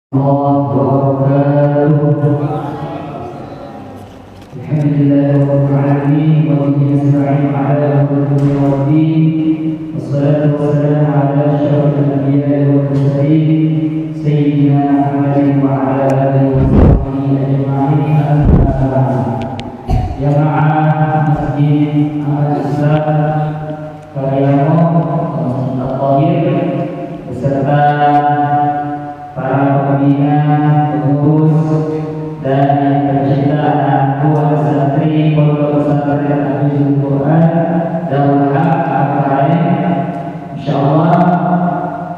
الله وبركاته. الحمد لله رب العالمين وبه نستعين على امور الدنيا والدين والصلاه والسلام على اشرف الانبياء والمرسلين سيدنا محمد وعلى اله وصحبه اجمعين. اما بعد. Jamaah Masjid Al-Islam Karyamu Al-Tahir beserta para pembina, pengurus dan yang tercinta anak buah santri Pondok Pesantren Al-Hifdzul Quran Darul Haq Al-Bahrain. Insyaallah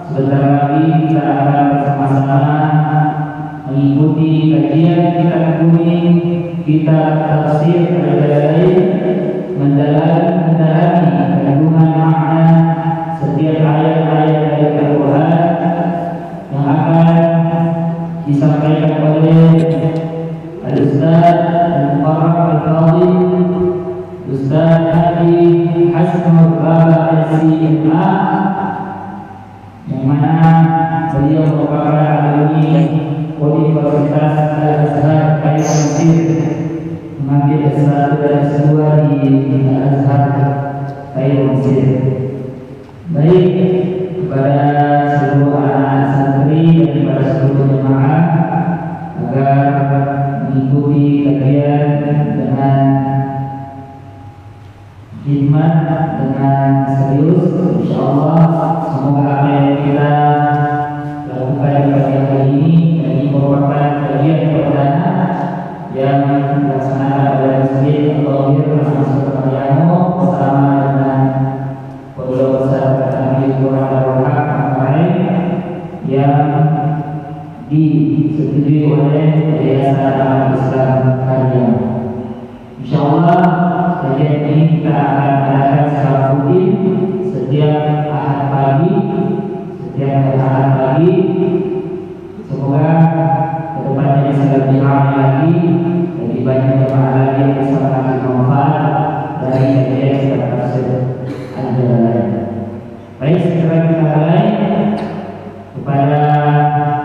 sebentar lagi kita akan bersama-sama mengikuti kajian kitab kuning, kitab tafsir Al-Jalalain, mendalami kandungan makna setiap ayat-ayat dari Al-Quran yang akan disampaikan oleh Al-Ustaz Al-Mukarram Al-Fadhil Ustaz Haji Hasnul Baba SCMA, yang mana beliau merupakan alumni Universitas Al-Azhar Kairo Mesir, mengambil S1 dan S2 di Al-Azhar Kairo Mesir. Baik, kepada seluruh anak santri dan kepada seluruh jemaah agar mengikuti kajian dengan hikmat, dengan serius, insyaallah semoga apa yang kita lakukan di pagi hari ini merupakan kajian perdana yang dilaksanakan oleh Masjid Al-Tahir Karyamu bersama dengan Pondok Pesantren Al-Hifdzul Quran yang disetujui oleh Yayasan Al-Islam Karyamu. Insyaallah kajian ini kita akan adakan secara rutin setiap Ahad pagi. Semoga kedepannya bisa lebih ramai lagi, lebih banyak jemaah lagi yang bisa mengambil manfaat dari kajian kitab tafsir Al-Jalalain. Baik, segera kita mulai kepada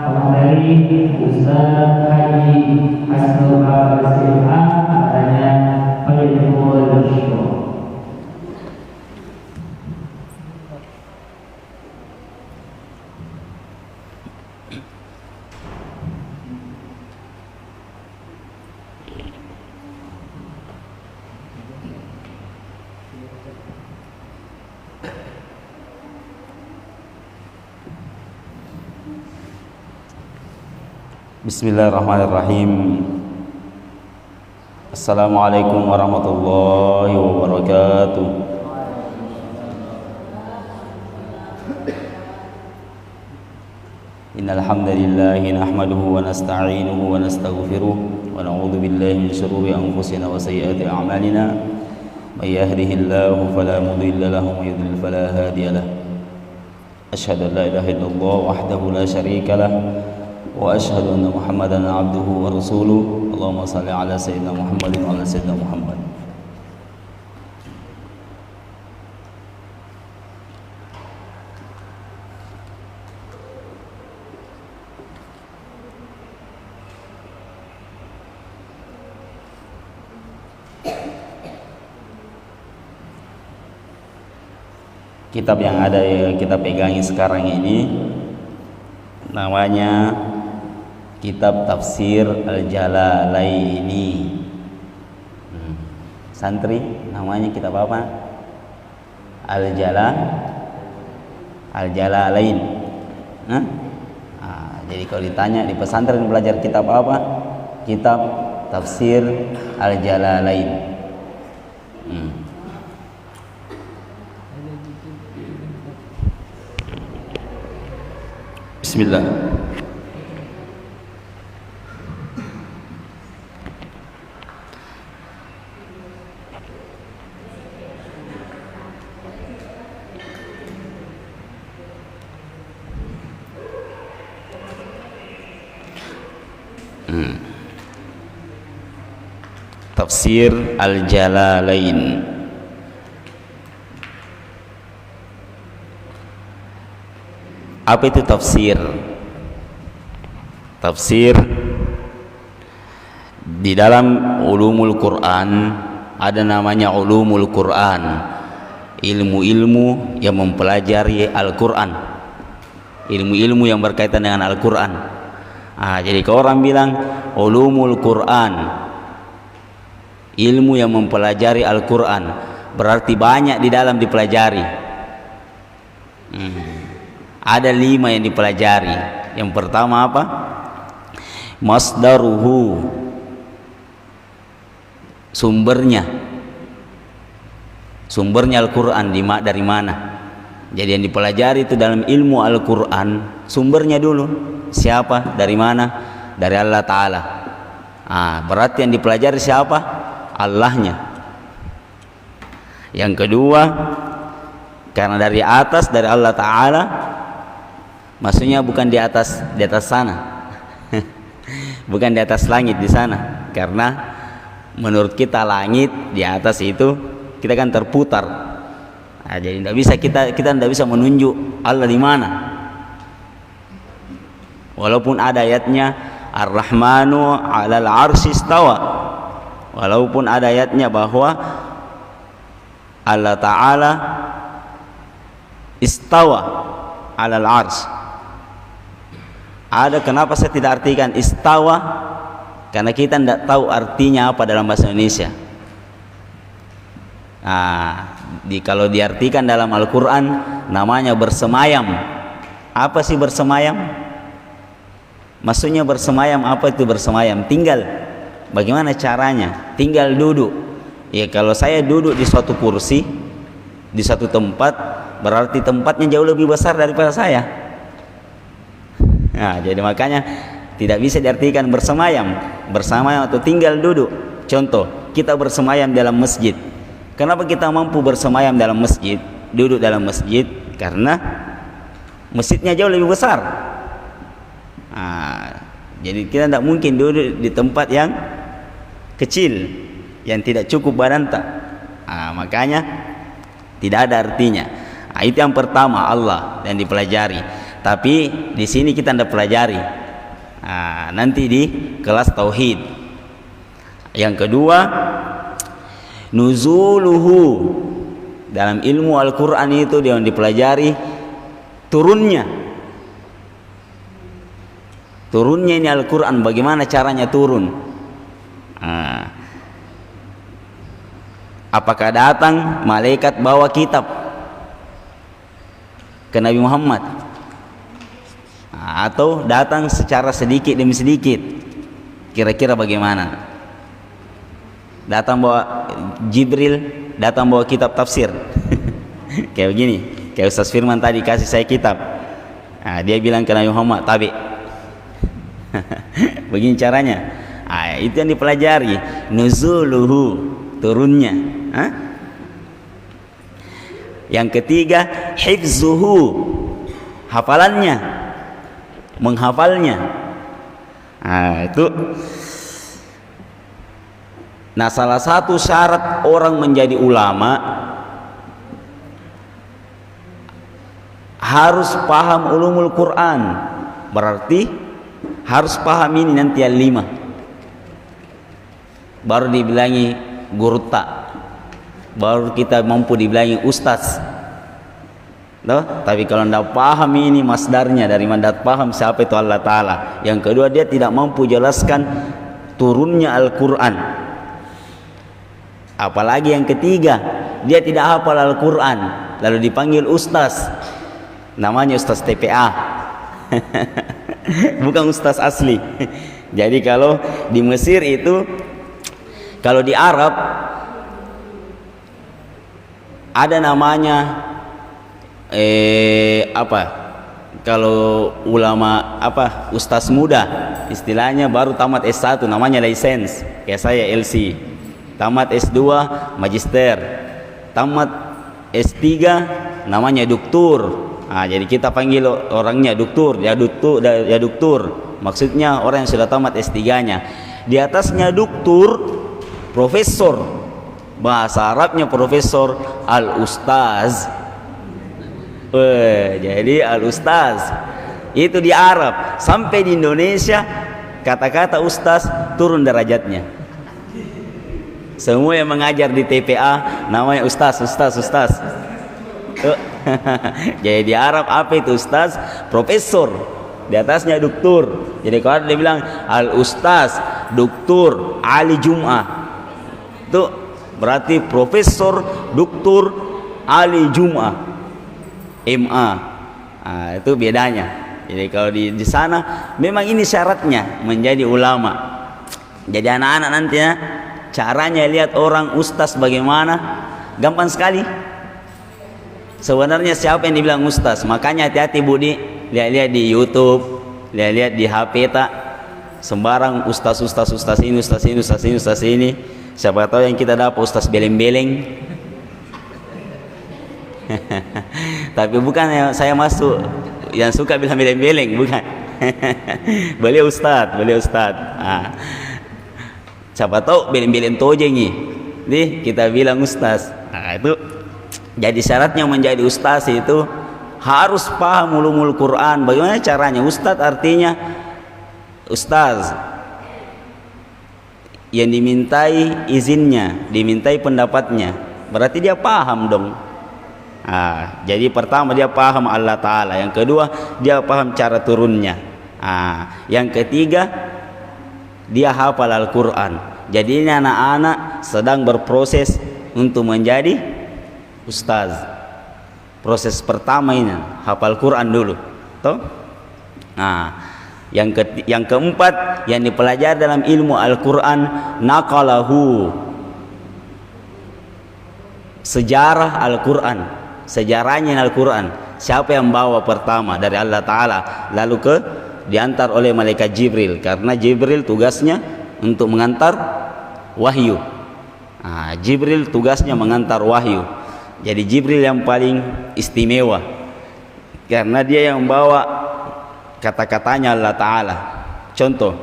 pemateri Ustaz Haji Hasnul Baba SCMA, katanya Fadilul Syukur. Bismillahirrahmanirrahim. Assalamualaikum warahmatullahi wabarakatuh. Innal hamdalillah nahmaduhu wa nasta'inuhu wa nastaghfiruh wa na'udzu billahi min shururi anfusina wa sayyiati a'malina. May yahdihillahu fala mudilla lahu wa may yudlil fala hadiya lahu. Asyhadu an la ilaha illallah wahdahu la syarika lahu wa asyhadu anna Muhammadan abduhu wa rasuluh. Allahumma shalli ala sayyidina Muhammadin wa ala sayyidina Muhammad. Kitab yang ada kita pegangi sekarang ini namanya Kitab Tafsir Al-Jalalaini. Santri namanya kitab apa? Al-Jalalain. Jadi kalau ditanya di pesantren belajar kitab apa? Kitab Tafsir Al-Jalalain. Bismillah. Tafsir Al-Jalalain. Apa itu tafsir? tafsir, di dalam ulumul Quran ada namanya ulumul Quran, ilmu-ilmu yang mempelajari Al-Quran, ilmu-ilmu yang berkaitan dengan Al-Quran. Jadi kalau orang bilang ulumul Quran, ilmu yang mempelajari Al-Quran, berarti banyak di dalam dipelajari. Ada 5 yang dipelajari. Yang pertama apa? Masdaruhu, sumbernya Al-Quran dari mana. Jadi yang dipelajari itu dalam ilmu Al-Quran, sumbernya dulu siapa, dari mana, dari Allah Ta'ala. Berarti yang dipelajari siapa? Allahnya. Yang kedua, karena dari atas, dari Allah Ta'ala, maksudnya bukan di atas sana bukan di atas langit di sana, karena menurut kita langit di atas itu kita kan terputar. Jadi tidak bisa kita tidak bisa menunjuk Allah di mana, walaupun ada ayatnya Ar-Rahmanu 'alal 'arsy istawa, walaupun ada ayatnya bahwa Allah Ta'ala istawa 'alal 'arsy. Ada, kenapa saya tidak artikan istawa? Karena kita tidak tahu artinya apa dalam bahasa Indonesia. Kalau diartikan dalam Al-Quran namanya bersemayam. Apa sih bersemayam? Maksudnya bersemayam, apa itu bersemayam? Tinggal. Bagaimana caranya? Tinggal duduk. Ya, kalau saya duduk di suatu kursi, di satu tempat, berarti tempatnya jauh lebih besar daripada saya. Jadi makanya tidak bisa diartikan bersemayam atau tinggal duduk. Contoh, kita bersemayam dalam masjid. Kenapa kita mampu bersemayam dalam masjid, duduk dalam masjid? Karena masjidnya jauh lebih besar. Jadi kita tidak mungkin duduk di tempat yang kecil, yang tidak cukup badan tak. Makanya tidak ada artinya. Itu yang pertama, Allah yang dipelajari. Tapi di sini kita tidak pelajari. Nanti di kelas tauhid. Yang kedua, nuzuluhu, dalam ilmu Al-Quran itu yang dipelajari turunnya ini Al-Quran, bagaimana caranya turun. Apakah datang malaikat bawa kitab ke Nabi Muhammad, atau datang secara sedikit demi sedikit? Kira-kira bagaimana? Datang bawa Jibril, datang bawa kitab tafsir kayak begini, kayak Ustaz Firman tadi kasih saya kitab. Dia bilang ke Nabi Muhammad, tabi. Begini caranya. Itu yang dipelajari, nuzuluhu, turunnya. Yang ketiga, hifzuhu, hafalannya, menghafalnya. Itu. Nah, salah satu syarat orang menjadi ulama harus paham ulumul Quran. Berarti harus paham ini nanti yang 5, baru dibilangi guru tak, baru kita mampu dibilangi ustaz. Tapi kalau tidak paham ini masdarnya, dari mana paham siapa itu Allah Ta'ala. Yang kedua, dia tidak mampu jelaskan turunnya Al-Quran. Apalagi yang ketiga, dia tidak hafal Al-Quran, lalu dipanggil ustaz, namanya ustaz TPA bukan ustaz asli. Jadi kalau di Mesir itu, kalau di Arab ada namanya kalau ulama ustaz muda, istilahnya baru tamat S1 namanya license, kayak saya LC. Tamat S2 magister, tamat S3 namanya doktur. Jadi kita panggil orangnya doktur, ya doktur. Maksudnya orang yang sudah tamat S3-nya. Di atasnya doktur, profesor. Bahasa Arabnya profesor, al-ustaz. Jadi al-ustaz Itu di Arab. Sampai di Indonesia kata-kata ustaz turun derajatnya. Semua yang mengajar di TPA namanya ustaz. Jadi di Arab apa itu ustaz? Profesor. Di atasnya doktor. Jadi kalau dia bilang al ustaz doktor Ali Jum'ah, itu berarti profesor doktor Ali Jum'ah MA. Itu bedanya. Jadi kalau di sana memang ini syaratnya menjadi ulama. Jadi anak-anak nantinya caranya lihat orang ustaz bagaimana, gampang sekali. Sebenarnya siapa yang dibilang ustaz? Makanya hati-hati Budi, lihat-lihat di YouTube, lihat-lihat di HP tak sembarang ustaz ini. Siapa tahu yang kita dapat ustaz beleng-beleng. Tapi bukan yang saya masuk yang suka bilang beleng-beleng, bukan. Beliau ustaz. Siapa tahu beleng-beleng tojengi, nih kita bilang ustaz. Itu jadi syaratnya menjadi ustaz itu harus paham ulumul Quran. Bagaimana caranya? Ustaz artinya ustaz yang dimintai izinnya, dimintai pendapatnya, berarti dia paham dong. Jadi pertama dia paham Allah Ta'ala, yang kedua dia paham cara turunnya, yang ketiga dia hafal Al-Quran. Jadi ini anak-anak sedang berproses untuk menjadi ustaz. Proses pertama ini hafal Quran dulu, toh. Yang keempat yang dipelajari dalam ilmu Al-Quran, naqalahu, sejarah Al-Quran, sejarahnya Al-Quran. Siapa yang bawa pertama dari Allah Ta'ala, lalu diantar oleh malaikat Jibril, karena Jibril tugasnya untuk mengantar wahyu. Jibril tugasnya mengantar wahyu. Jadi Jibril yang paling istimewa karena dia yang bawa kata-katanya Allah Ta'ala. Contoh,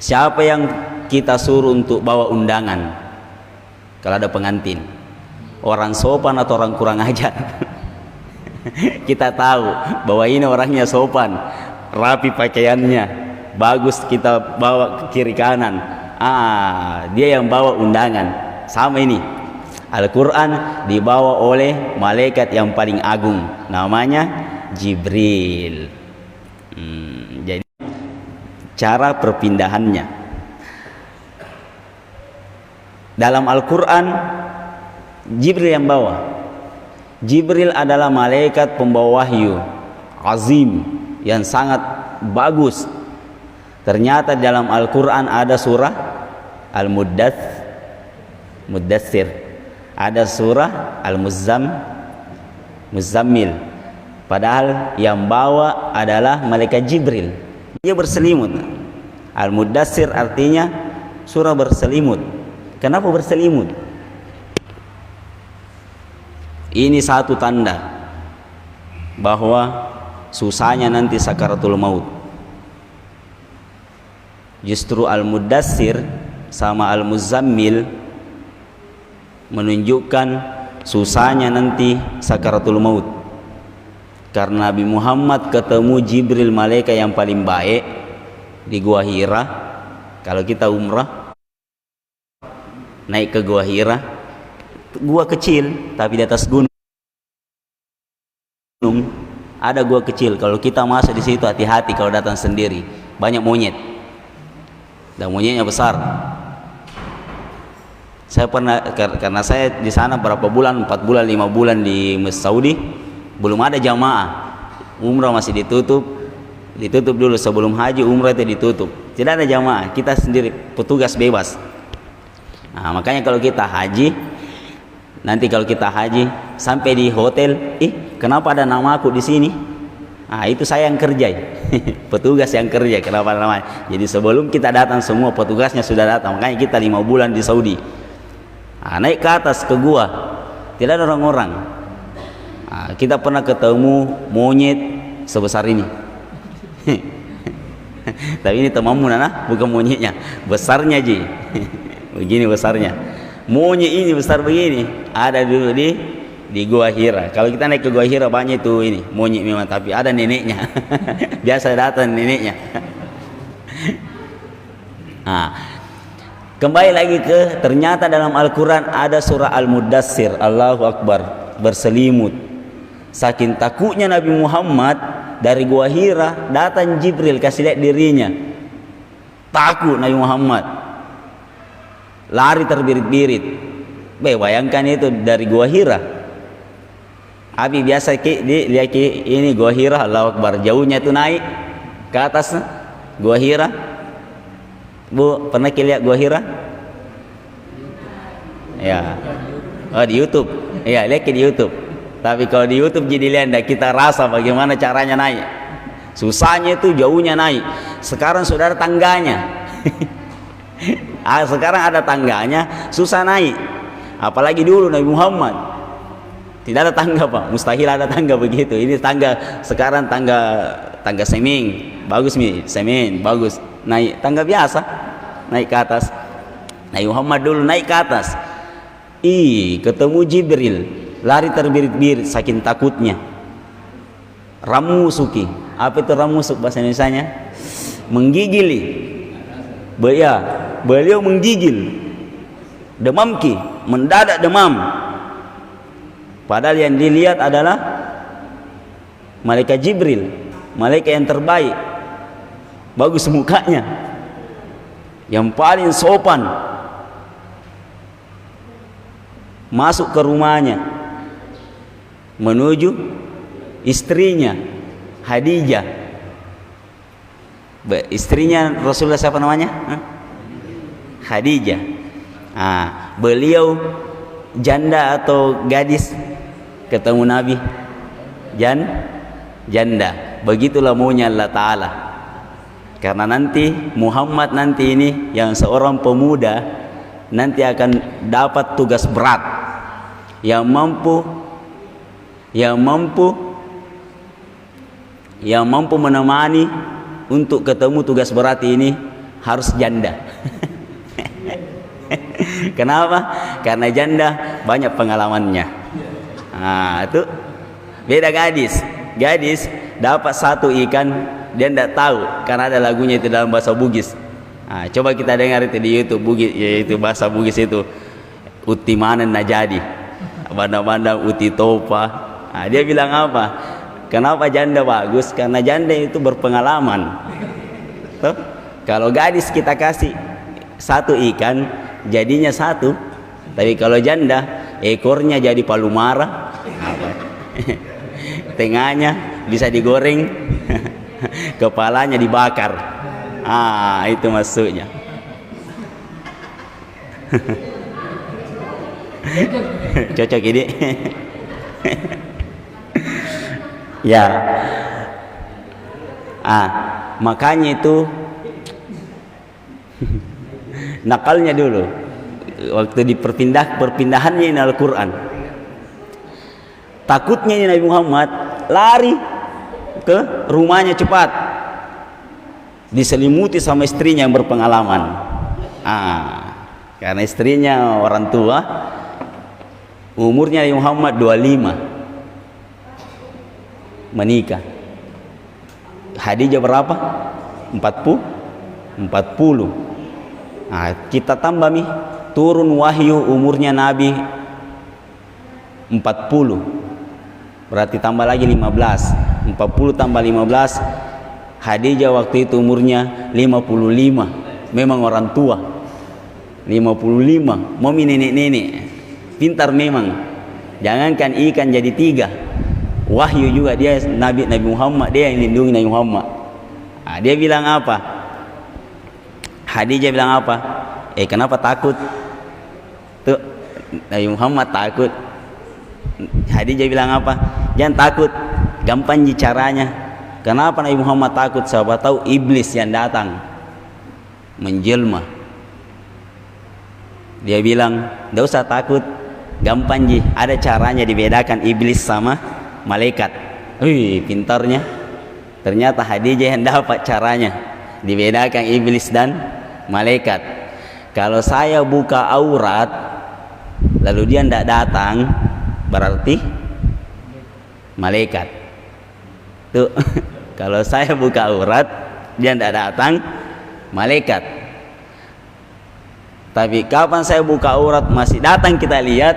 siapa yang kita suruh untuk bawa undangan kalau ada pengantin? Orang sopan atau orang kurang ajar? Kita tahu bahwa ini orangnya sopan, rapi pakaiannya, bagus, kita bawa ke kiri kanan. Dia yang bawa undangan. Sama ini, Al-Quran dibawa oleh malaikat yang paling agung, namanya Jibril. Jadi cara perpindahannya dalam Al-Quran, Jibril yang bawa. Jibril adalah malaikat pembawa wahyu azim yang sangat bagus. Ternyata dalam Al-Quran ada surah Al-Muddatsir, ada surah Al-Muzammil. Padahal yang bawa adalah malaikat Jibril. Dia berselimut. Al-Muddatsir artinya surah berselimut. Kenapa berselimut? Ini satu tanda bahwa susahnya nanti sakaratul maut. Justru Al-Muddatsir sama Al-Muzammil menunjukkan susahnya nanti sakaratul maut. Karena Nabi Muhammad ketemu Jibril, malaikat yang paling baik, di Gua Hira. Kalau kita umrah naik ke Gua Hira, gua kecil tapi di atas gunung ada gua kecil. Kalau kita masuk di situ hati-hati kalau datang sendiri, banyak monyet dan monyetnya besar. Saya pernah, karena saya di sana berapa bulan, 4 bulan 5 bulan di Saudi, belum ada jamaah, umrah masih ditutup dulu. Sebelum haji umrah itu ditutup, tidak ada jamaah, kita sendiri petugas bebas. Makanya kalau kita haji, nanti kalau kita haji sampai di hotel, kenapa ada nama aku di sini? Itu saya yang kerja. Petugas yang kerja. Kenapa namanya? Jadi sebelum kita datang semua petugasnya sudah datang. Makanya kita 5 bulan di Saudi. Naik ke atas ke gua, tidak ada orang-orang. Kita pernah ketemu monyet sebesar ini. Tapi ini temanmu Nana, bukan monyetnya, besarnya Ji. Begini besarnya. Monyet ini besar begini. Ada dulu di di Gua Hira. Kalau kita naik ke Gua Hira banyak itu ini monyet memang, tapi ada neneknya. Biasa datang neneknya. Nah, kembali lagi ke ternyata dalam Al-Quran ada surah Al-Mudassir. Allahu Akbar, berselimut. Saking takutnya Nabi Muhammad, dari Gua Hira datang Jibril kasih lihat dirinya. Takut Nabi Muhammad, lari terbirit-birit. Bayangkan itu dari Gua Hira. Abi biasa lihat ini Gua Hira, Allahu Akbar, jauhnya itu naik ke atas Gua Hira. Bu, pernah lihat Gua Hira? Ya. Oh, di YouTube. Iya, lihat di YouTube. Tapi kalau di YouTube jadi lihat kita rasa bagaimana caranya naik. Susahnya itu jauhnya naik. Sekarang sudah ada tangganya. Sekarang ada tangganya, susah naik. Apalagi dulu Nabi Muhammad tidak ada tangga, Pak. Mustahil ada tangga begitu. Ini tangga sekarang tangga seming. Bagus nih, semen bagus. Naik tangga biasa, naik ke atas. Nabi Muhammad dulu naik ke atas. Ketemu Jibril, lari terbirit-birit saking takutnya. Ramusuki. Apa itu ramusuk bahasa Indonesianya? Menggigili. Beliau menggigil. Demamki, mendadak demam. Padahal yang dilihat adalah malaikat Jibril, malaikat yang terbaik. Bagus mukanya, yang paling sopan. Masuk ke rumahnya, menuju istrinya Khadijah. Istrinya Rasulullah siapa namanya? Khadijah. Beliau janda atau gadis ketemu Nabi? Janda. Begitulah maunya Allah Ta'ala. Karena nanti Muhammad nanti ini yang seorang pemuda nanti akan dapat tugas berat, yang mampu menemani untuk ketemu tugas berat ini harus janda. Kenapa? Karena janda banyak pengalamannya. Itu beda gadis. Gadis dapat satu ikan, dia tidak tahu karena ada lagunya itu dalam bahasa Bugis. Coba kita dengar itu di YouTube Bugis, yaitu bahasa Bugis itu uti manen najadi, banda-banda uti topa. Dia bilang apa? Kenapa janda bagus? Karena janda itu berpengalaman. Tuh, kalau gadis kita kasih satu ikan jadinya satu, tapi kalau janda ekornya jadi palu mara, tengahnya bisa digoreng, kepalanya dibakar. Itu maksudnya. Cocok ini. Ya. Makanya itu nakalnya dulu waktu di perpindahannya ini Al-Quran. Takutnya ini Nabi Muhammad lari ke rumahnya cepat, diselimuti sama istrinya yang berpengalaman. Karena istrinya orang tua, umurnya Nabi Muhammad 25 menikah. Khadijah berapa? 40. Kita tambah nih, turun wahyu umurnya Nabi 40, berarti tambah lagi 15. 40 tambah 15, Khadijah waktu itu umurnya 55. Memang orang tua 55, mami nenek-nenek, pintar memang. Jangankan ikan jadi 3, wahyu juga dia. Nabi Muhammad dia yang lindungi Nabi Muhammad. Dia bilang apa? Khadijah bilang apa? Kenapa takut? Tuh, Nabi Muhammad takut. Khadijah bilang apa? Jangan takut, gampang caranya. Kenapa Nabi Muhammad takut? Sahabat tahu iblis yang datang menjelma. Dia bilang, "Enggak usah takut, gampang ji, ada caranya dibedakan iblis sama malaikat." Pintarnya. Ternyata Khadijah yang dapat caranya dibedakan iblis dan malaikat. Kalau saya buka aurat lalu dia tidak datang, berarti malaikat. Tuh, kalau saya buka aurat dia tidak datang, malaikat. Tapi kapan saya buka aurat masih datang kita lihat,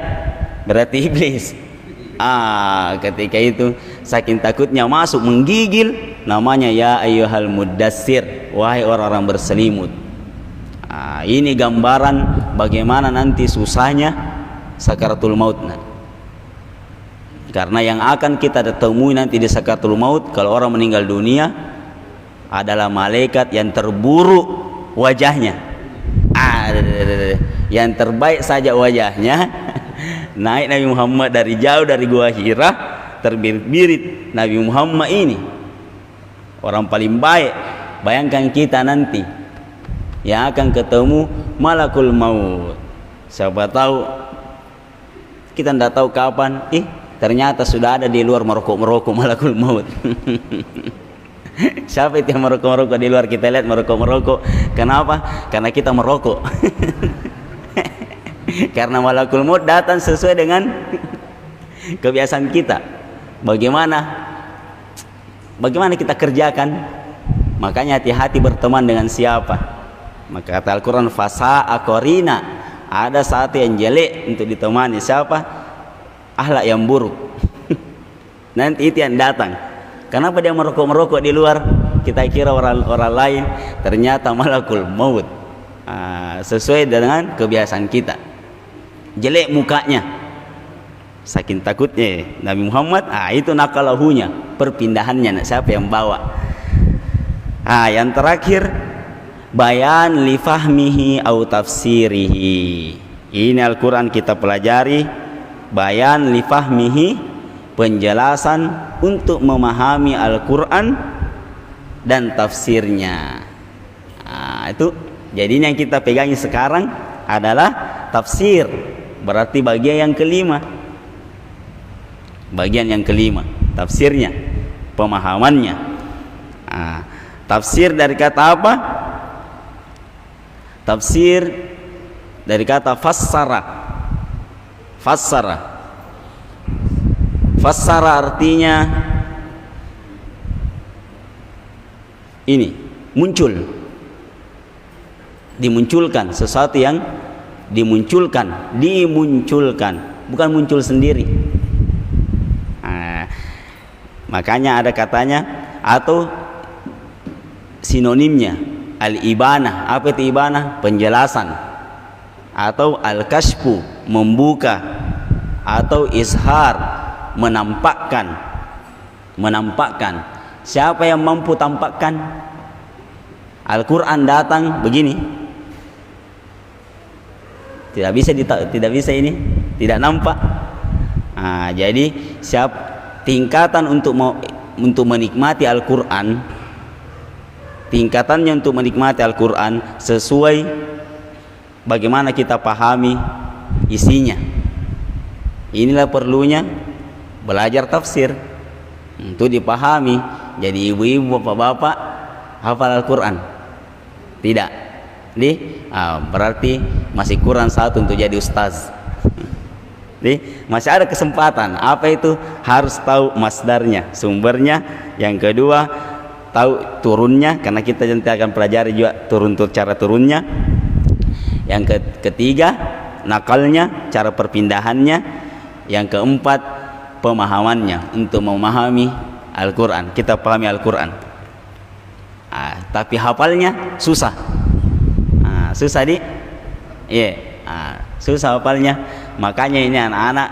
berarti iblis. Ketika itu saking takutnya masuk menggigil, namanya ya ayyuhal muddassir, wahai orang-orang berselimut. Ini gambaran bagaimana nanti susahnya sakaratul maut. Karena yang akan kita temui nanti di sakaratul maut kalau orang meninggal dunia adalah malaikat yang terburuk wajahnya. Yang terbaik saja wajahnya. Naik Nabi Muhammad dari jauh dari Gua Hira, terbirit-birit Nabi Muhammad ini orang paling baik. Bayangkan kita nanti yang akan ketemu malakul maut. Siapa tahu kita tidak tahu kapan, ternyata sudah ada di luar merokok-merokok malakul maut. Siapa itu yang merokok-merokok di luar? Kita lihat merokok-merokok. Kenapa? Karena kita merokok. Karena malakul maut datang sesuai dengan kebiasaan kita. Bagaimana kita kerjakan? Makanya hati-hati berteman dengan siapa. Maka kata Al-Quran, fasa'a qarina, ada satu yang jelek untuk ditemani. Siapa? Akhlak yang buruk. Nanti itu yang datang. Kenapa dia merokok-merokok di luar? Kita kira orang lain, ternyata malakul maut. Sesuai dengan kebiasaan kita. Jelek mukanya, saking takutnya Nabi Muhammad. Itu nakalahunya, perpindahannya. Siapa yang bawa? Yang terakhir, bayan li fahmihi au tafsirihi. Ini Al-Quran kita pelajari. Bayan li fahmihi, penjelasan untuk memahami Al-Quran dan tafsirnya. Itu jadi yang kita pegangi sekarang adalah tafsir. Berarti bagian yang kelima. Bagian yang kelima, tafsirnya, pemahamannya. Tafsir dari kata apa? Tafsir dari kata fassara. Fassara artinya ini, muncul, dimunculkan, sesuatu yang dimunculkan, bukan muncul sendiri. Makanya ada katanya atau sinonimnya al-ibanah. Apa itu ibanah? Penjelasan. Atau al-kashfu, membuka. Atau izhar, menampakkan. Siapa yang mampu tampakkan? Al-Quran datang begini, tidak bisa ini, tidak nampak. Jadi tingkatan untuk menikmati Al-Quran, tingkatannya untuk menikmati Al-Quran sesuai bagaimana kita pahami isinya. Inilah perlunya belajar tafsir untuk dipahami. Jadi ibu-ibu, bapak-bapak hafal Al-Quran? Tidak. Berarti masih kurang satu untuk jadi ustaz. Masih ada kesempatan. Apa itu? Harus tahu masdarnya, sumbernya. Yang kedua, tahu turunnya, karena kita nanti akan pelajari juga cara turunnya. Yang ketiga, nakalnya, cara perpindahannya. Yang keempat, pemahamannya untuk memahami Al-Quran. Kita pahami Al-Quran. Tapi hafalnya susah. Susah susah hafalnya. Makanya ini anak-anak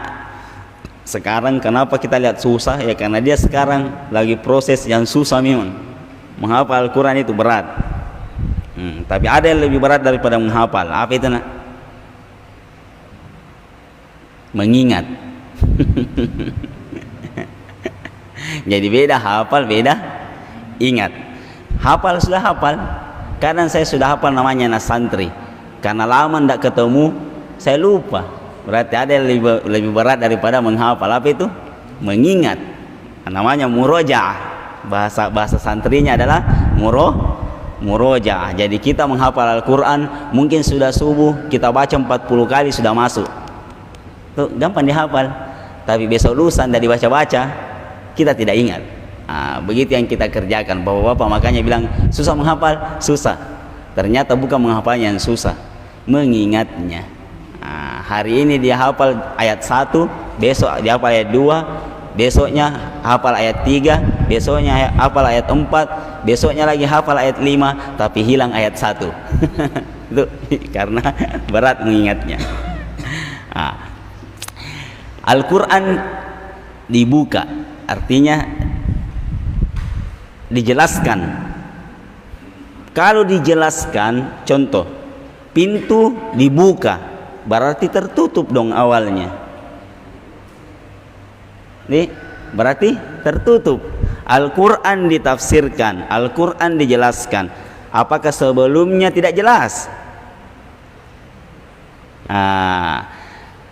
sekarang kenapa kita lihat susah, ya karena dia sekarang lagi proses yang susah memang. Menghafal Al-Quran itu berat. Tapi ada yang lebih berat daripada menghafal. Apa itu nak? Mengingat. Jadi beda hafal, beda ingat. Hafal sudah hafal. Kadang saya sudah hafal namanya anak santri. Karena lama tidak ketemu, saya lupa. Berarti ada yang lebih berat daripada menghafal. Apa itu? Mengingat. Namanya murojaah. Bahasa santrinya adalah murojaah. Jadi kita menghafal Al-Quran, mungkin sudah subuh kita baca 40 kali sudah masuk. Tuh, gampang dihafal. tapi besok lusa tidak dibaca-baca, kita tidak ingat. Begitu yang kita kerjakan. Bapak-bapak makanya bilang susah menghafal, susah. Ternyata bukan menghafalnya yang susah, mengingatnya. Hari ini dia hafal ayat 1, besok dia hafal ayat 2, besoknya hafal ayat 3, besoknya hafal ayat 4, besoknya lagi hafal ayat 5, tapi hilang ayat 1. Itu karena berat mengingatnya. Al-Quran dibuka, artinya dijelaskan. Kalau dijelaskan, contoh, pintu dibuka, berarti tertutup dong awalnya. Nih, berarti tertutup. Al-Quran ditafsirkan, Al-Quran dijelaskan. Apakah sebelumnya tidak jelas?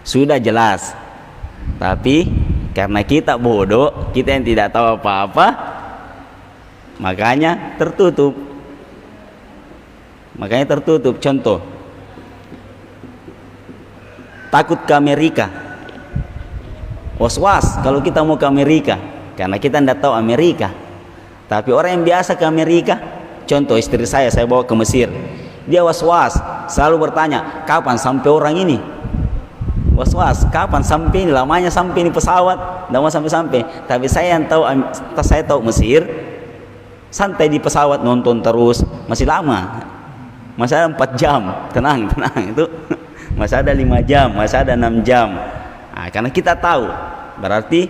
Sudah jelas. Tapi karena kita bodoh, kita yang tidak tahu apa-apa, makanya tertutup. Makanya tertutup. Contoh, takut ke Amerika, was-was kalau kita mau ke Amerika, karena kita tidak tahu Amerika. Tapi orang yang biasa ke Amerika, contoh istri saya bawa ke Mesir, dia was-was, selalu bertanya, kapan sampai orang ini? Was-was, kapan sampai ini? Lamanya sampai ini pesawat, tidak mau sampai-sampai. Tapi saya yang tahu, saya tahu Mesir, santai di pesawat, nonton terus, masih lama, masih ada 4 jam, tenang itu. Masih ada 5 jam, masih ada 6 jam. Karena kita tahu, berarti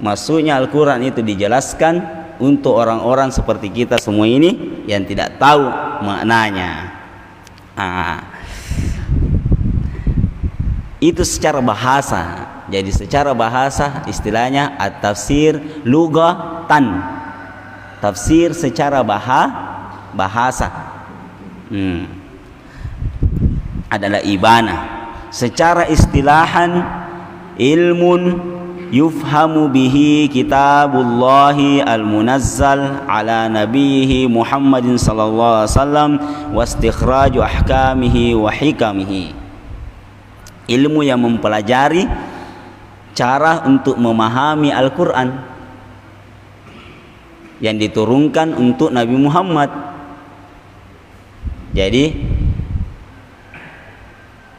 maksudnya Al-Quran itu dijelaskan untuk orang-orang seperti kita semua ini yang tidak tahu maknanya. Itu secara bahasa. Jadi secara bahasa istilahnya at-tafsir lughatan. Tafsir secara bahasa. Adalah ibanah. Secara istilahan, ilmun yufhamu bihi kitabullahi al-munazzal ala nabihi Muhammadin sallallahu alaihi wasallam wa istikhraju ahkamihi wa hikamihi. Ilmu yang mempelajari cara untuk memahami Al-Quran yang diturunkan untuk Nabi Muhammad. Jadi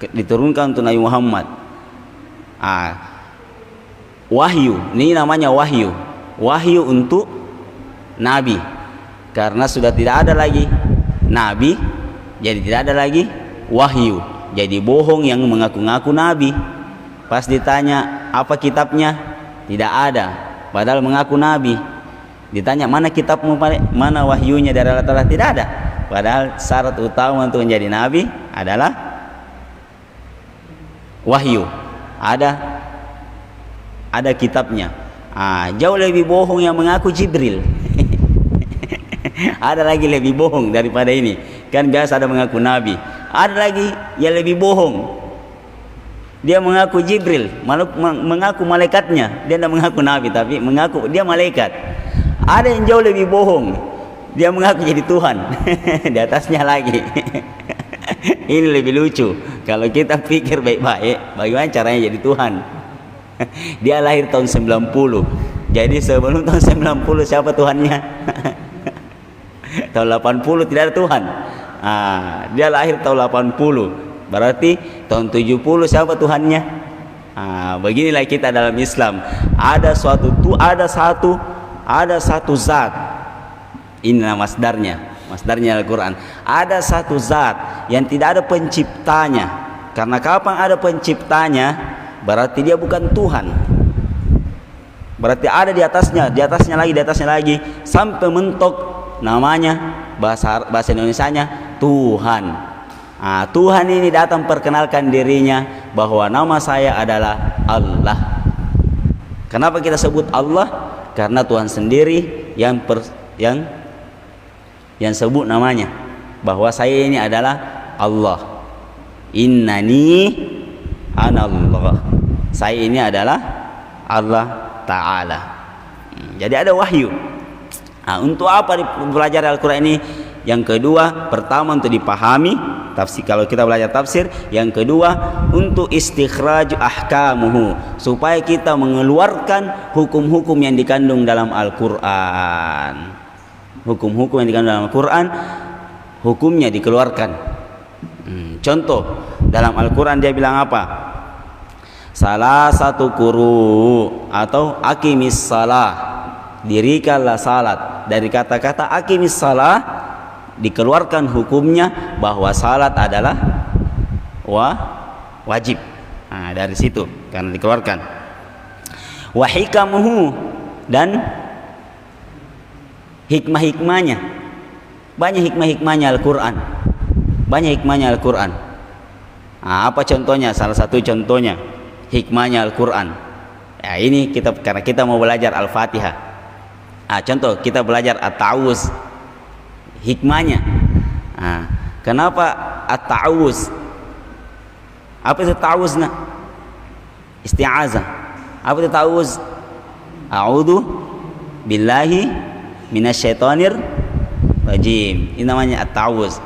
diturunkan untuk Nabi Muhammad. Wahyu, ini namanya wahyu. Wahyu untuk Nabi. Karena sudah tidak ada lagi Nabi, jadi tidak ada lagi wahyu. Jadi bohong yang mengaku-ngaku Nabi. Pas ditanya apa kitabnya, tidak ada. Padahal mengaku Nabi. Ditanya mana kitabmu, mana wahyunya dari Allah Ta'ala, tidak ada. Padahal syarat utama untuk menjadi Nabi adalah wahyu, ada kitabnya. Jauh lebih bohong yang mengaku Jibril. Ada lagi lebih bohong daripada ini. Kan biasa ada mengaku Nabi, ada lagi yang lebih bohong. Dia mengaku Jibril, mengaku malaikatnya. Dia tidak mengaku Nabi, tapi mengaku dia malaikat. Ada yang jauh lebih bohong, dia mengaku jadi Tuhan. Di atasnya lagi. Ini lebih lucu. Kalau kita pikir baik-baik, bagaimana caranya jadi Tuhan? Dia lahir tahun 90. Jadi sebelum tahun 90 siapa Tuhannya? Tahun 80 tidak ada Tuhan. Dia lahir tahun 80. Berarti tahun 70 siapa Tuhannya? Beginilah kita dalam Islam. Ada satu zat. Inilah masdarnya Al-Quran. Ada satu zat yang tidak ada penciptanya. Karena kapan ada penciptanya, berarti dia bukan Tuhan. Berarti ada di atasnya lagi, sampai mentok namanya, bahasa Indonesianya Tuhan. Tuhan ini datang perkenalkan dirinya bahwa nama saya adalah Allah. Kenapa kita sebut Allah? Karena Tuhan sendiri yang sebut namanya, bahwa saya ini adalah Allah. Innani anallah. Saya ini adalah Allah Ta'ala. Jadi ada wahyu. Untuk apa dipelajari Al-Quran ini? Yang kedua, pertama untuk dipahami. tafsir. Kalau kita belajar tafsir, yang kedua untuk istikhraj ahkamuhu, supaya kita mengeluarkan hukum-hukum yang dikandung dalam Al-Qur'an. Hukum-hukum yang dikandung dalam Al-Qur'an, hukumnya dikeluarkan. Contoh dalam Al-Qur'an dia bilang apa? Salah satu kuru atau aqimis salah, dirikanlah salat. Dari kata-kata aqimis salah dikeluarkan hukumnya bahwa salat adalah wajib. Nah, dari situ karena dikeluarkan. Wa hikamuhu, dan hikmah-hikmahnya. Banyak hikmah-hikmahnya Al-Qur'an. Banyak hikmahnya Al-Qur'an. Nah, apa contohnya? Salah satu contohnya hikmahnya Al-Quran. Ya, ini karena kita mau belajar Al-Fatihah. Contoh kita belajar At-Ta'awuz, hikmahnya. Kenapa At-Ta'awuz? Apa itu ta'awuz? Isti'azah. Apa itu ta'awuz? A'udhu billahi minasyaitonir rajim. Ini namanya At-Ta'awuz.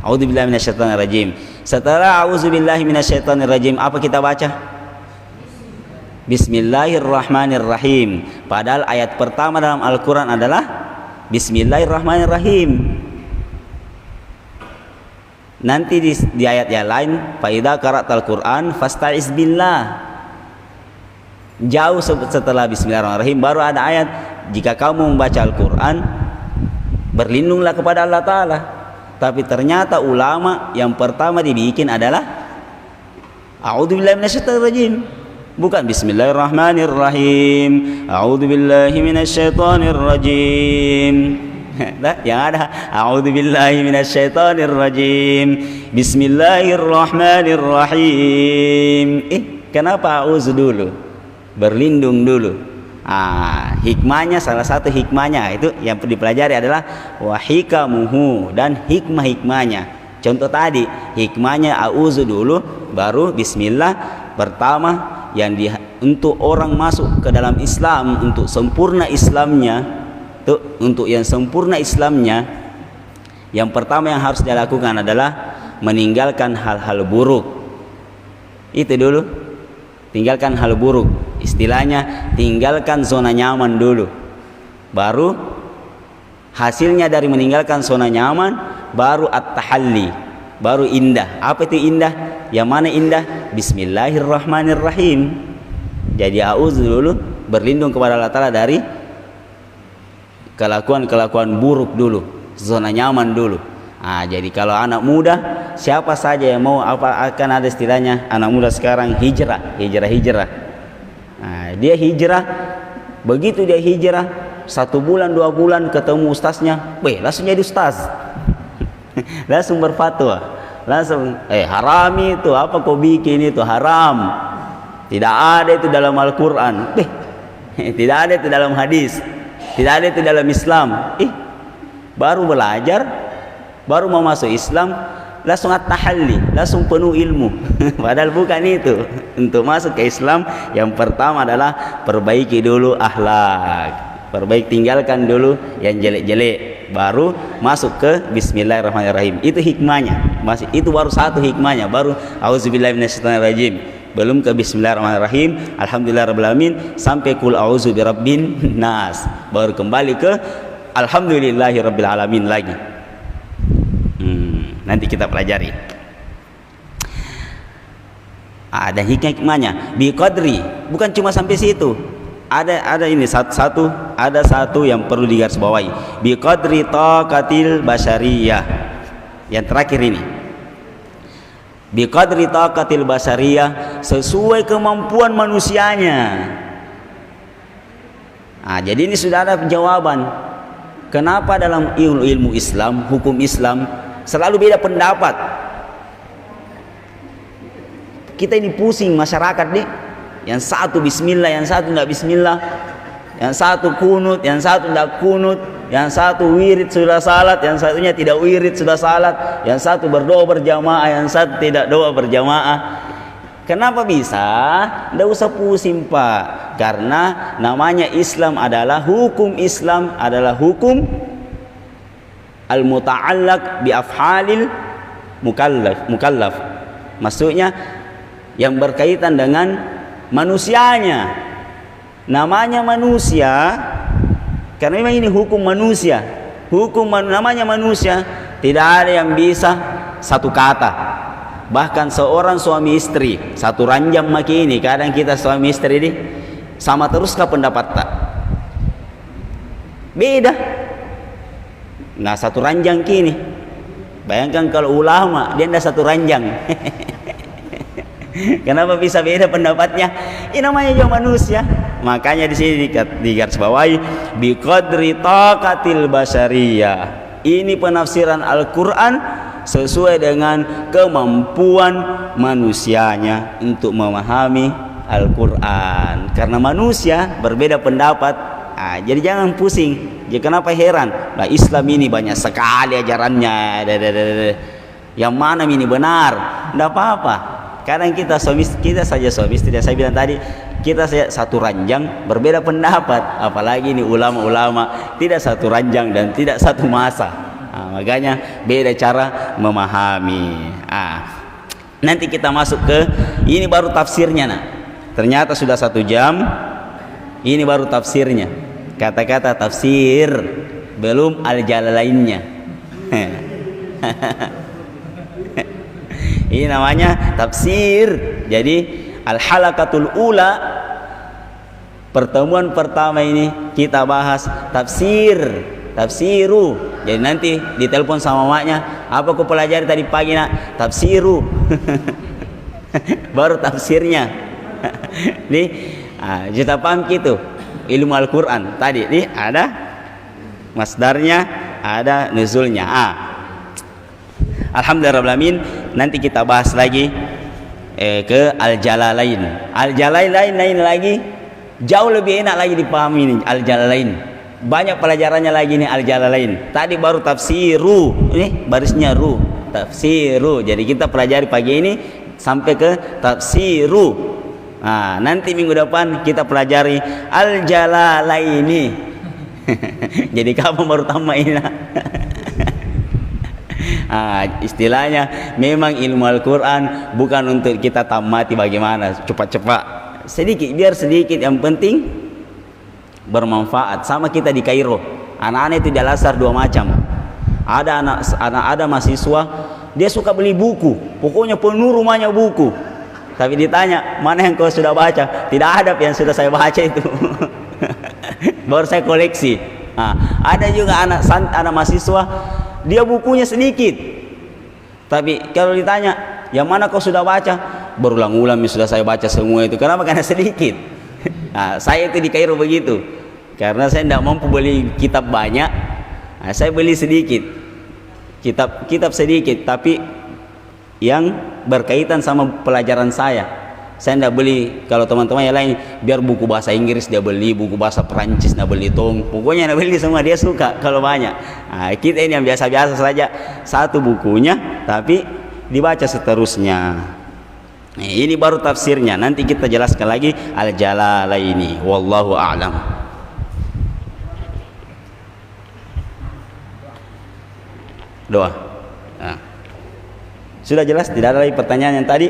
A'udhu billahi minasyaitonir rajim. Setelah a'udzu billahi minasyaitonir rajim, apa kita baca? Bismillahirrahmanirrahim. Padahal ayat pertama dalam Al-Quran adalah Bismillahirrahmanirrahim. Nanti di ayat yang lain, fa idza qara'tal Qur'an fasta'iz billah. Jauh setelah Bismillahirrahmanirrahim baru ada ayat, jika kamu membaca Al-Quran berlindunglah kepada Allah Ta'ala. Tapi ternyata ulama yang pertama dibikin adalah A'udzubillahi minasyaitonirrajim, bukan Bismillahirrahmanirrahim. A'udzubillahi minasyaitonirrajim. Yang ada A'udzubillahi minasyaitonirrajim, Bismillahirrahmanirrahim. Kenapa a'udzu dulu? Berlindung dulu. Hikmahnya, salah satu hikmahnya itu yang dipelajari adalah wahikamuhu, dan hikmah-hikmahnya. Contoh tadi hikmahnya a'udzu dulu baru bismillah. Pertama yang untuk orang masuk ke dalam Islam, untuk sempurna Islamnya, untuk yang sempurna Islamnya, yang pertama yang harus dia lakukan adalah meninggalkan hal-hal buruk. Itu dulu, tinggalkan hal buruk. Istilahnya tinggalkan zona nyaman dulu. Baru hasilnya dari meninggalkan zona nyaman baru at-tahalli, baru indah. Apa itu indah? Yang mana indah? Bismillahirrahmanirrahim. Jadi a'udzu dulu, berlindung kepada Allah Ta'ala dari kelakuan-kelakuan buruk dulu, zona nyaman dulu. Jadi kalau anak muda, siapa saja yang mau, akan ada istilahnya anak muda sekarang hijrah. Dia hijrah, begitu dia hijrah 1 bulan 2 bulan ketemu ustaznya, langsung jadi ustaz. Langsung berfatwa, langsung haram itu, apa kau bikin itu haram, tidak ada itu dalam Al-Quran, tidak ada itu dalam hadis, tidak ada itu dalam Islam. Baru belajar, baru mau masuk Islam langsung at-tahalli, langsung penuh ilmu. Padahal bukan itu. Untuk masuk ke Islam yang pertama adalah perbaiki dulu akhlak, tinggalkan dulu yang jelek-jelek, baru masuk ke Bismillahirrahmanirrahim. Itu hikmahnya. Itu baru satu hikmahnya, baru auzubillahi minasyaitonirrajim, belum ke Bismillahirrahmanirrahim, alhamdulillahirabbil sampai kul a'udzu birabbin nas, baru kembali ke alhamdulillahirabbil alamin lagi. Nanti kita pelajari. Ada hikmahnya biqadri, bukan cuma sampai situ. Ada ini satu yang perlu digarisbawahi, biqadri taqatil basyariyah. Yang terakhir ini, biqadri taqatil basyariyah, sesuai kemampuan manusianya. Jadi ini sudah ada jawaban kenapa dalam ilmu Islam, hukum Islam selalu beda pendapat. Kita ini pusing masyarakat nih, yang satu bismillah, yang satu tidak bismillah, yang satu kunut, yang satu tidak kunut, yang satu wirid sudah salat, yang satunya tidak wirid sudah salat, yang satu berdoa berjamaah, yang satu tidak doa berjamaah. Kenapa bisa? Tidak usah pusing Pak, karena namanya Islam adalah hukum. Islam adalah hukum al-muta'allaq bi af'alil mukallaf. Maksudnya yang berkaitan dengan manusianya. Namanya manusia karena memang ini hukum manusia. Namanya manusia, tidak ada yang bisa satu kata. Bahkan seorang suami istri satu ranjang maki ini, kadang kita suami istri ini sama teruskah pendapat tak? Beda. Nah, satu ranjang kini. Bayangkan kalau ulama dia tidak satu ranjang. Kenapa bisa beda pendapatnya? Ini namanya juga manusia. Makanya di sini digarisbawahi biqadri taqatil basyariyah. Ini penafsiran Al-Qur'an sesuai dengan kemampuan manusianya untuk memahami Al-Quran. Karena manusia berbeda pendapat, jadi jangan pusing. Jadi kenapa heran? Nah, Islam ini banyak sekali ajarannya. Yang mana ini benar? Tidak apa-apa. Kadang kita saja suami istri. Saya bilang tadi, kita satu ranjang berbeda pendapat. Apalagi ini ulama-ulama tidak satu ranjang dan tidak satu masa. Makanya beda cara memahami. Nanti kita masuk ke ini baru tafsirnya. Ternyata sudah 1 jam. Ini baru tafsirnya. Kata-kata tafsir, belum al-jalalainnya. Ini namanya tafsir. Jadi al-halaqatul ula, pertemuan pertama ini kita bahas tafsiru. Jadi nanti ditelepon sama maknya, apa kau pelajari tadi pagi nak? Tafsiru. Baru tafsirnya. Nih, kita paham gitu. Ilmu Al-Quran tadi nih ada masdarnya, ada nuzulnya. Alhamdulillahirrahmanirrahim. Nanti kita bahas lagi ke Al-Jalalain. Al-Jalalain lain lagi, jauh lebih enak lagi dipahami nih Al-Jalalain. Banyak pelajarannya lagi nih Al-Jalalain. Tadi baru tafsiru, ini barisnya ru, tafsiru. Jadi kita pelajari pagi ini sampai ke tafsiru. Nanti minggu depan kita pelajari Al-Jalalaini. Jadi kamu baru tambah ini. Istilahnya memang ilmu Al-Quran bukan untuk kita tamati bagaimana cepat-cepat, sedikit biar sedikit, yang penting bermanfaat. Sama kita di Kairo, anak-anak itu di Al-Azhar 2 macam. Ada mahasiswa dia suka beli buku, pokoknya penuh rumahnya buku. Tapi ditanya, mana yang kau sudah baca? Tidak ada yang sudah saya baca itu. Baru saya koleksi. Ada juga anak mahasiswa, dia bukunya sedikit. Tapi kalau ditanya, yang mana kau sudah baca? Berulang-ulang sudah saya baca semua itu. Kenapa? Karena sedikit. Saya itu di Kairo begitu. Karena saya tidak mampu beli kitab banyak, saya beli sedikit. Kitab sedikit, tapi yang berkaitan sama pelajaran saya tidak beli. Kalau teman-teman yang lain biar buku bahasa Inggris dia beli, buku bahasa Perancis dia beli, pokoknya dia beli semua, dia suka kalau banyak. Kita ini yang biasa-biasa saja, satu bukunya tapi dibaca seterusnya. Ini baru tafsirnya, nanti kita jelaskan lagi Al-Jalalaini. Wallahu a'lam. Doa. Sudah jelas? Tidak ada lagi pertanyaan yang tadi?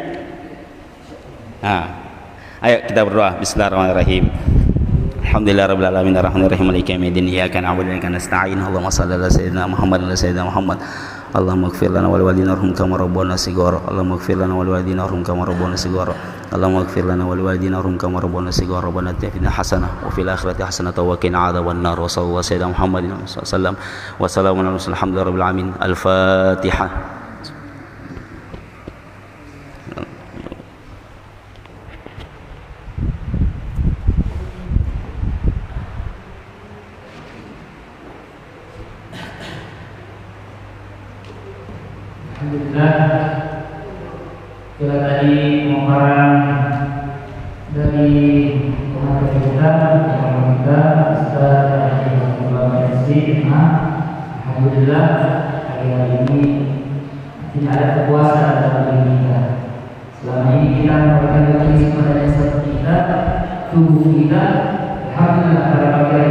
Ayo kita berdoa. Bismillahirrahmanirrahim. Alhamdulillahirabbil alamin arrahmanir rahim maliki yaumiddin iyyaka na'budu wa iyyaka nasta'in. Allahumma shalli ala sayyidina Muhammad wa ala sayyidina Muhammad. Allahumma ighfir lana wa liwalidina warhamhum kama rabbana shighara. Allahumma ighfir lana wa liwalidina warhamhum kama rabbana shighara. Allahumma ighfir lana wa liwalidina warhamhum kama rabbana shighara. Rabbana atina fid dunya hasanah wa fil akhirati hasanah wa qina adzabannar. Wa sallallahu sayyidina Muhammadin sallallahu wa salamun ala mursalin alhamdulillahirabbil alamin. Al-Fatihah. Alhamdulillah, kita tadi pemaparan dari pengajar kita, Ustaz Alhamdulillah, hari ini tidak ada kepuasan dalam diri kita. Selama ini kita memberikan bagi kepada kita, tubuh kita, alhamdulillah pada pagi hari